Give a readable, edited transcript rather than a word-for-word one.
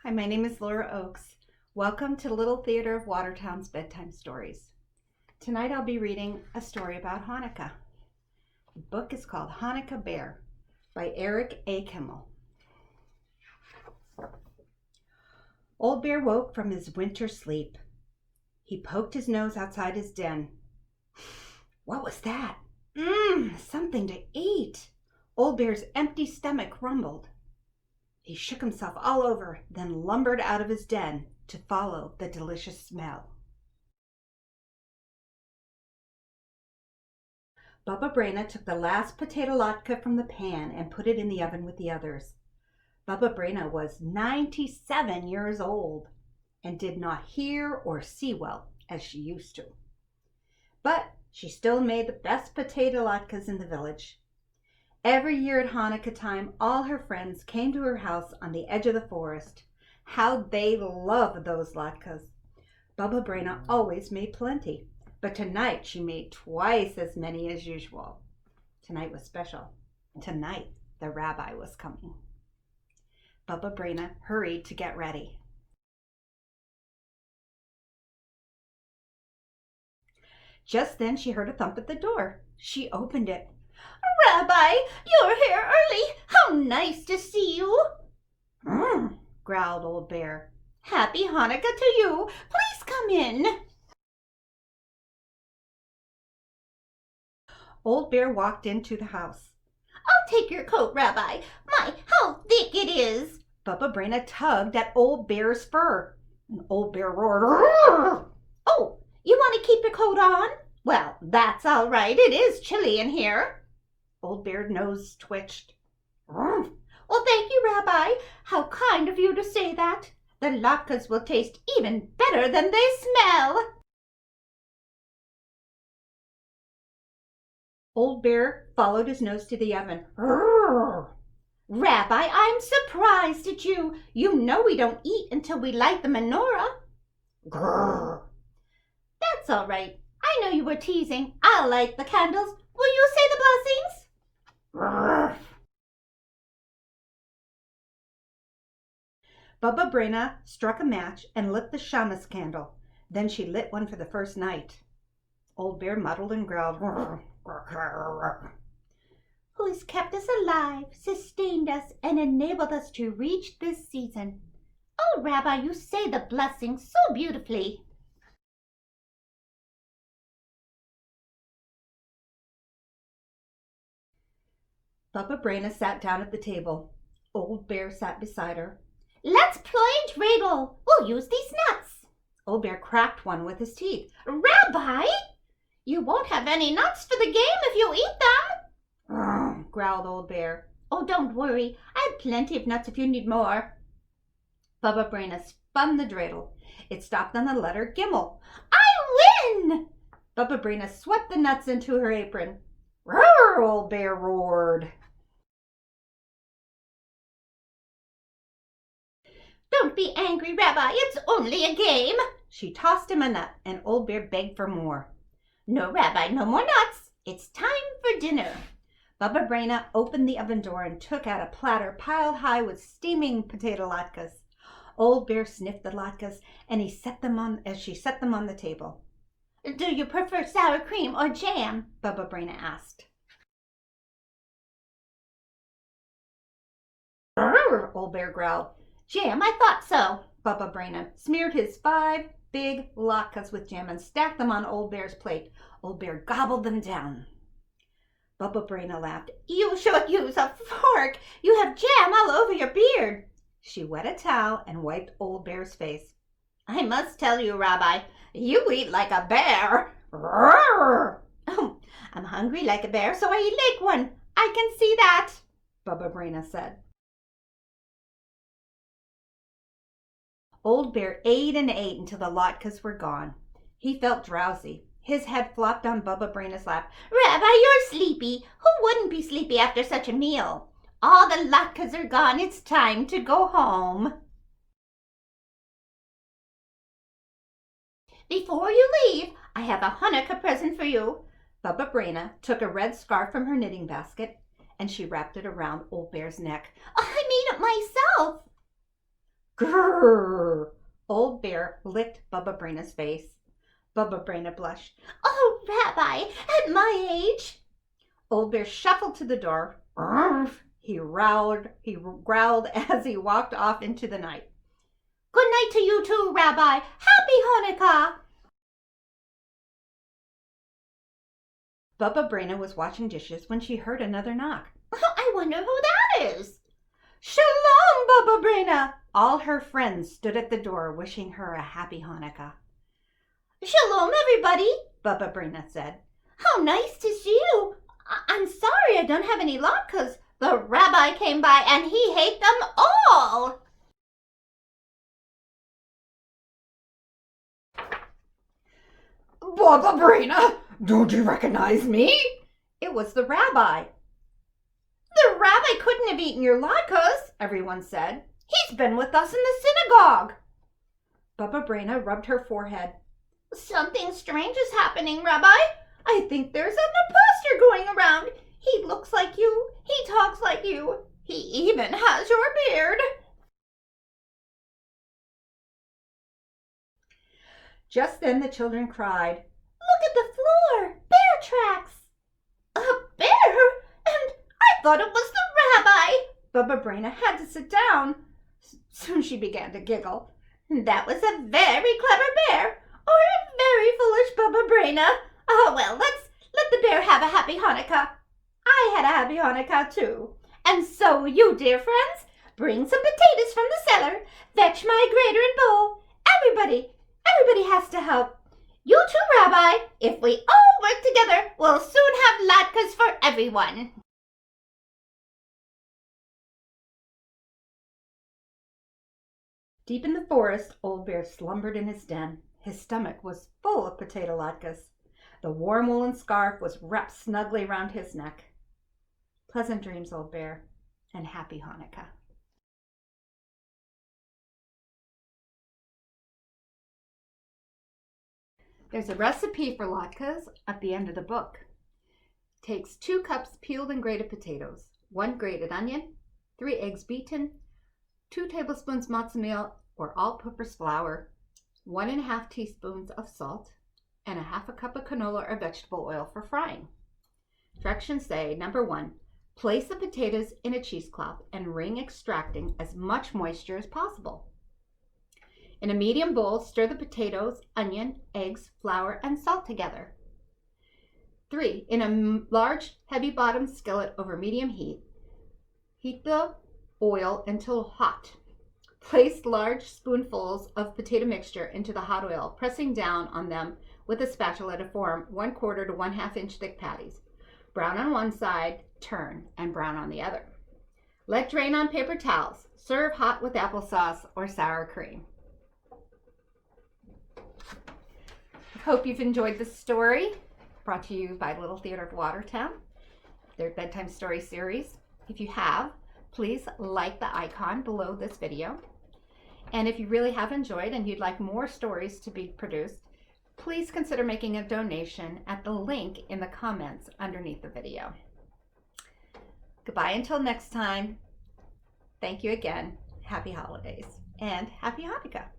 Hi, my name is Laura Oakes. Welcome to Little Theatre of Watertown's Bedtime Stories. Tonight I'll be reading a story about Hanukkah. The book is called Hanukkah Bear by Eric A. Kimmel. Old Bear woke from his winter sleep. He poked his nose outside his den. What was that? Something to eat. Old Bear's empty stomach rumbled. He shook himself all over, then lumbered out of his den to follow the delicious smell. Bubba Brayna took the last potato latke from the pan and put it in the oven with the others. Bubba Brayna was 97 years old and did not hear or see well as she used to. But she still made the best potato latkes in the village. Every year at Hanukkah time, all her friends came to her house on the edge of the forest. How they loved those latkes. Bubba Brayna always made plenty, but tonight she made twice as many as usual. Tonight was special. Tonight the rabbi was coming. Bubba Brayna hurried to get ready. Just then she heard a thump at the door. She opened it. Rabbi, you're here early. How nice to see you. Growled Old Bear. Happy Hanukkah to you. Please come in. Old Bear walked into the house. I'll take your coat, Rabbi. My, how thick it is. Bubba Brayna tugged at Old Bear's fur. And Old Bear roared, "Roar!" Oh, you want to keep your coat on? Well, that's all right. It is chilly in here. Old Bear's nose twitched. Well, thank you, Rabbi. How kind of you to say that. The latkes will taste even better than they smell. Old Bear followed his nose to the oven. Rabbi, I'm surprised at you. You know we don't eat until we light the menorah. That's all right. I know you were teasing. I'll light the candles. Will you say the blessings? Bubba Brayna struck a match and lit the shamus candle. Then she lit one for the first night. Old Bear muddled and growled. Who's kept us alive, sustained us, and enabled us to reach this season. Oh, Rabbi, you say the blessings so beautifully. Bubba Brayna sat down at the table. Old Bear sat beside her. Let's play dreidel. We'll use these nuts. Old Bear cracked one with his teeth. Rabbi, you won't have any nuts for the game if you eat them. Growled Old Bear. Oh, don't worry. I have plenty of nuts if you need more. Bubba Brayna spun the dreidel. It stopped on the letter Kimmel. I win! Bubba Brayna swept the nuts into her apron. Roar! Old Bear roared. Don't be angry, Rabbi. It's only a game. She tossed him a nut, and Old Bear begged for more. No, Rabbi, no more nuts. It's time for dinner. Bubba Brayna opened the oven door and took out a platter piled high with steaming potato latkes. Old Bear sniffed the latkes, and she set them on the table. Do you prefer sour cream or jam? Bubba Brayna asked. Old Bear growled. Jam, I thought so. Bubba Brayna smeared his 5 big latkes with jam and stacked them on Old Bear's plate. Old Bear gobbled them down. Bubba Brayna laughed. You should use a fork. You have jam all over your beard. She wet a towel and wiped Old Bear's face. I must tell you, Rabbi, you eat like a bear. Oh, I'm hungry like a bear, so I eat like one. I can see that, Bubba Brayna said. Old Bear ate and ate until the latkes were gone. He felt drowsy. His head flopped on Bubba Brayna's lap. Rabbi, you're sleepy. Who wouldn't be sleepy after such a meal? All the latkes are gone. It's time to go home. Before you leave, I have a Hanukkah present for you. Bubba Brayna took a red scarf from her knitting basket and she wrapped it around Old Bear's neck. I made it myself. Grrr! Old Bear licked Bubba Brayna's face. Bubba Brayna blushed. Oh, Rabbi, at my age. Old Bear shuffled to the door. He growled as he walked off into the night. Good night to you too, Rabbi. Happy Hanukkah. Bubba Brayna was washing dishes when she heard another knock. I wonder who that is. Shalom, Bubba Brayna! All her friends stood at the door wishing her a happy Hanukkah. Shalom, everybody, Bubba Brayna said. How nice to see you. I'm sorry I don't have any latkes. The rabbi came by and he ate them all. Bubba Brayna, don't you recognize me? It was the rabbi. The rabbi couldn't have eaten your latkes, everyone said. He's been with us in the synagogue. Bubba Brayna rubbed her forehead. Something strange is happening, Rabbi. I think there's an imposter going around. He looks like you. He talks like you. He even has your beard. Just then the children cried, Look at the floor. Bear tracks. A bear? And I thought it was the rabbi. Bubba Brayna had to sit down. Soon she began to giggle. That was a very clever bear. Or a very foolish Bubba Brayna. Oh, well, let's let the bear have a happy Hanukkah. I had a happy Hanukkah, too. And so you, dear friends, bring some potatoes from the cellar. Fetch my grater and bowl. Everybody has to help. You too, Rabbi. If we all work together, we'll soon have latkes for everyone. Deep in the forest, Old Bear slumbered in his den. His stomach was full of potato latkes. The warm woolen scarf was wrapped snugly round his neck. Pleasant dreams, Old Bear, and happy Hanukkah. There's a recipe for latkes at the end of the book. It takes 2 cups peeled and grated potatoes, 1 grated onion, 3 eggs beaten, 2 tablespoons matzo meal or all-purpose flour, 1½ teaspoons of salt, and 1/2 cup of canola or vegetable oil for frying. Directions say, number 1, place the potatoes in a cheesecloth and wring, extracting as much moisture as possible. In a medium bowl, stir the potatoes, onion, eggs, flour, and salt together. 3, in a large, heavy-bottomed skillet over medium heat, heat the oil until hot. Place large spoonfuls of potato mixture into the hot oil, pressing down on them with a spatula to form 1/4 to 1/2 inch thick patties. Brown on one side, turn, and brown on the other. Let drain on paper towels. Serve hot with applesauce or sour cream. I hope you've enjoyed this story, brought to you by Little Theatre of Watertown, their Bedtime Story series. If you have, please like the icon below this video. And if you really have enjoyed and you'd like more stories to be produced, please consider making a donation at the link in the comments underneath the video. Goodbye until next time. Thank you again. Happy holidays and happy Hanukkah.